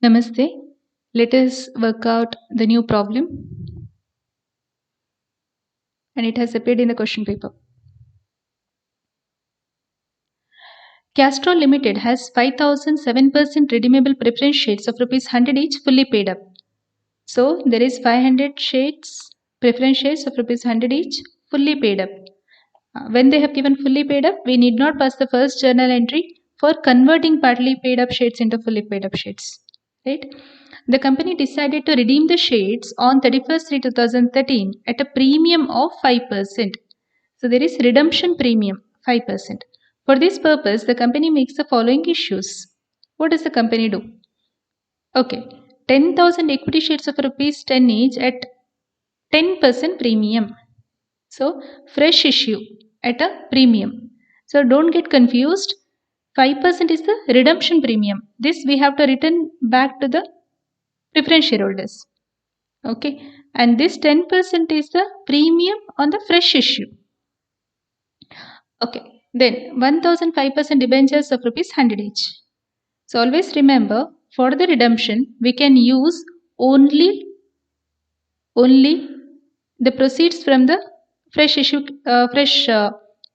Namaste. Let us work out the new problem, and it has appeared in the question paper. Castrol Limited has 5,007% redeemable preference shares of rupees 100 each fully paid up. So there is 500 shares, preference shares of rupees 100 each fully paid up. When they have given fully paid up, we need not pass the first journal entry for converting partly paid up shares into fully paid up shares. Right? The company decided to redeem the shares on 31st 3 2013 at a premium of 5%. So there is redemption premium 5%. For this purpose, the company makes the following issues. What does the company do? Okay, 10,000 equity shares of rupees 10 each at 10% premium. So fresh issue at a premium. So don't get confused. 5% is the redemption premium. This we have to return back to the preference shareholders. Okay, and this 10% is the premium on the fresh issue. Okay, then 1,005% debentures of rupees 100 each. So always remember, for the redemption we can use only the proceeds from the fresh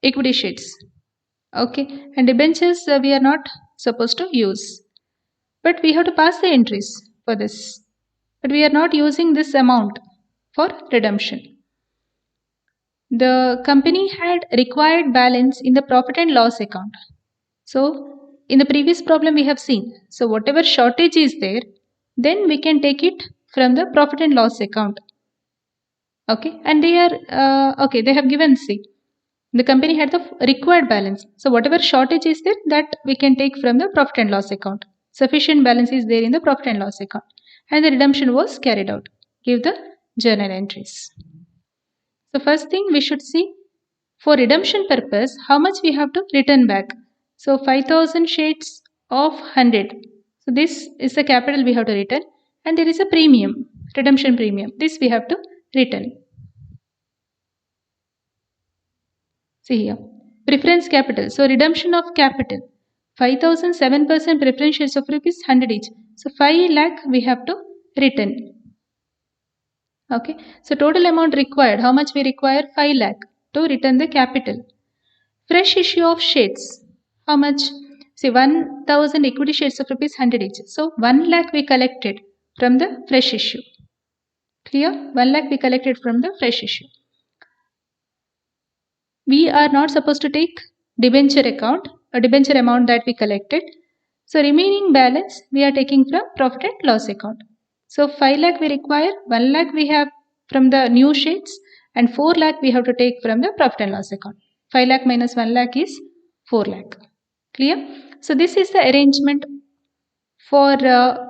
equity shares. Okay, and debentures we are not supposed to use, but we have to pass the entries for this, but we are not using this amount for redemption. The company had required balance in the profit and loss account. So in the previous problem we have seen, so whatever shortage is there, then we can take it from the profit and loss account. Okay, and they are okay, they have given C. The company had the required balance. So whatever shortage is there, that we can take from the profit and loss account. Sufficient balance is there in the profit and loss account. And the redemption was carried out. Give the journal entries. So first thing we should see, for redemption purpose, how much we have to return back. So 5,000 shares of 100. So this is the capital we have to return. And there is a premium, redemption premium. This we have to return. See here, preference capital. So redemption of capital, 5,007% preference shares of rupees 100 each. So 5 lakh we have to return. Okay, so total amount required, how much we require? 5 lakh to return the capital. Fresh issue of shares, how much? See, 1,000 equity shares of rupees 100 each. So 1 lakh we collected from the fresh issue. Clear? 1 lakh we collected from the fresh issue. We are not supposed to take debenture account or debenture amount that we collected. So remaining balance we are taking from profit and loss account. So 5 lakh we require, 1 lakh we have from the new shares, and 4 lakh we have to take from the profit and loss account. 5 lakh minus 1 lakh is 4 lakh. Clear? So this is the arrangement for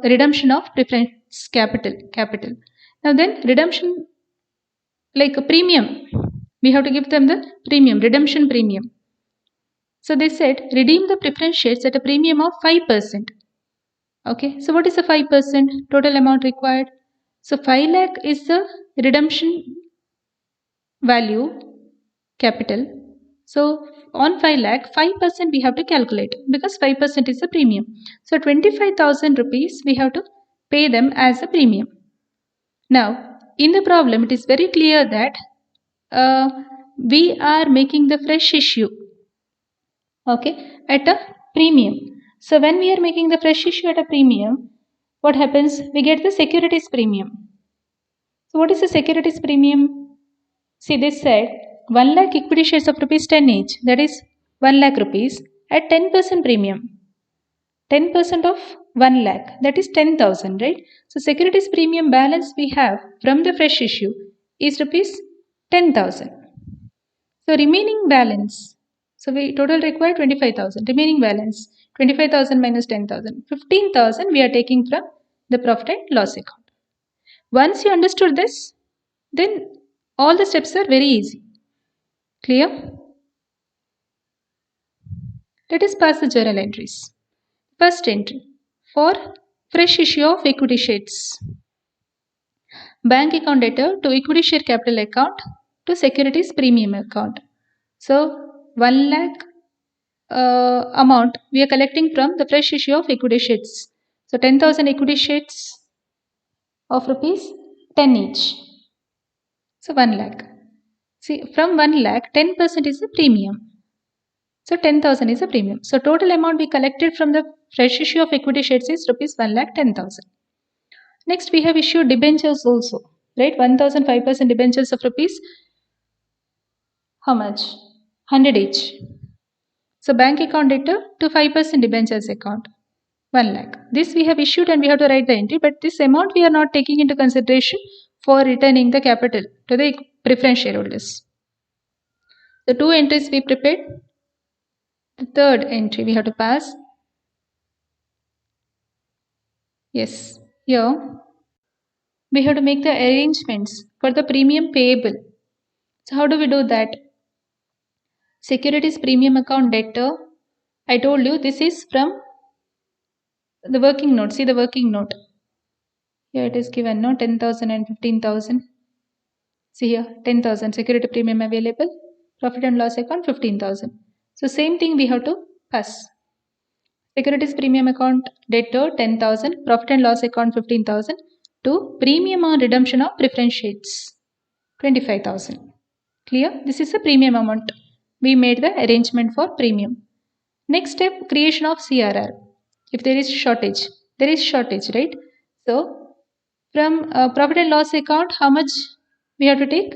redemption of preference capital. Now then redemption, like a premium, we have to give them the premium, redemption premium. So they said redeem the preference shares at a premium of 5%. Okay, so what is the 5%? Total amount required. So 5 lakh is the redemption value capital. So on 5 lakh, 5% we have to calculate because 5% is the premium. So 25,000 rupees we have to pay them as a premium. Now in the problem it is very clear that we are making the fresh issue, okay, at a premium. So when we are making the fresh issue at a premium, what happens? We get the securities premium. So what is the securities premium? See, this said 1 lakh equity shares of rupees 10 each, that is 1 lakh rupees at 10% premium. 10% of 1 lakh, that is 10,000, right? So securities premium balance we have from the fresh issue is rupees 10,000. So remaining balance, so we total require 25,000. Remaining balance 25,000 minus 10,000, 15,000 we are taking from the profit and loss account. Once you understood this, then all the steps are very easy. Clear? Let us pass the journal entries. First entry, for fresh issue of equity shares. Bank account debtor to equity share capital account to securities premium account. So 1 lakh amount we are collecting from the fresh issue of equity shares. So 10,000 equity shares of rupees 10 each. So 1 lakh. See, from 1 lakh, 10% is the premium. So 10,000 is a premium. So total amount we collected from the fresh issue of equity shares is rupees 1,10,000. Next, we have issued debentures also, right? 1,005% debentures of rupees. How much? 100 each. So bank account debtor to 5% debentures account, 1 lakh. This we have issued and we have to write the entry, but this amount we are not taking into consideration for returning the capital to the preference shareholders. The two entries we prepared. The third entry we have to pass. Yes, here we have to make the arrangements for the premium payable. So how do we do that? Securities premium account debtor. I told you this is from the working note. See the working note. Here it is given, no, 10,000 and 15,000. See here, 10,000 security premium available. Profit and loss account 15,000. So same thing we have to pass. Securities premium account debtor 10,000, profit and loss account 15,000 to premium on redemption of preference shares 25,000. Clear? This is a premium amount. We made the arrangement for premium. Next step, creation of CRR. If there is shortage, right? So from profit and loss account, how much we have to take?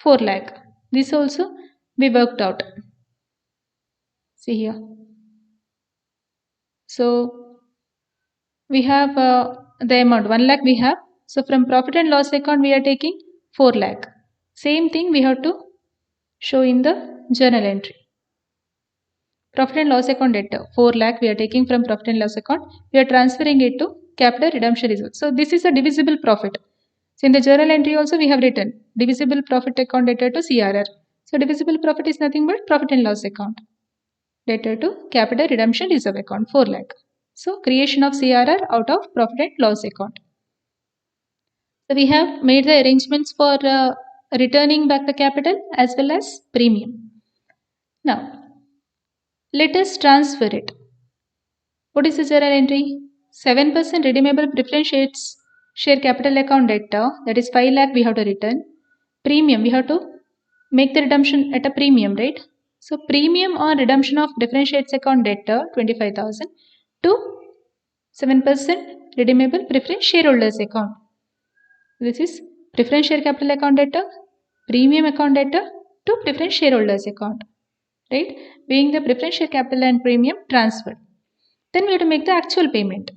4 lakh. This also we worked out. See here. So we have the amount 1 lakh we have. So from profit and loss account we are taking 4 lakh. Same thing we have to show in the journal entry. Profit and loss account debtor 4 lakh we are taking from profit and loss account. We are transferring it to capital redemption reserve. So this is a divisible profit. So in the journal entry also we have written divisible profit account debtor to CRR. So divisible profit is nothing but profit and loss account debtor to capital redemption reserve account 4 lakh. So creation of CRR out of profit and loss account. So we have made the arrangements for returning back the capital as well as premium. Now let us transfer it. What is the journal entry? 7% redeemable preference shares share capital account debtor, that is 5 lakh we have to return. Premium, we have to make the redemption at a premium, right? So premium on redemption of preference shares account debtor 25,000 to 7% redeemable preference shareholders account. This is preference share capital account debtor, premium account debtor to preference shareholders account, right? Being the preference share capital and premium transferred. Then we have to make the actual payment.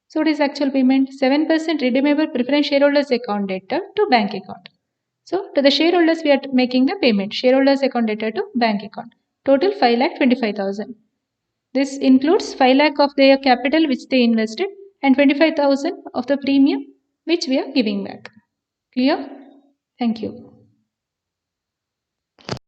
So what is actual payment? 7% redeemable preference shareholders account debtor to bank account. So to the shareholders we are making the payment. Shareholders account debtor to bank account. Total 5,25,000. This includes 5 lakh of their capital which they invested and 25,000 of the premium which we are giving back. Clear? Thank you.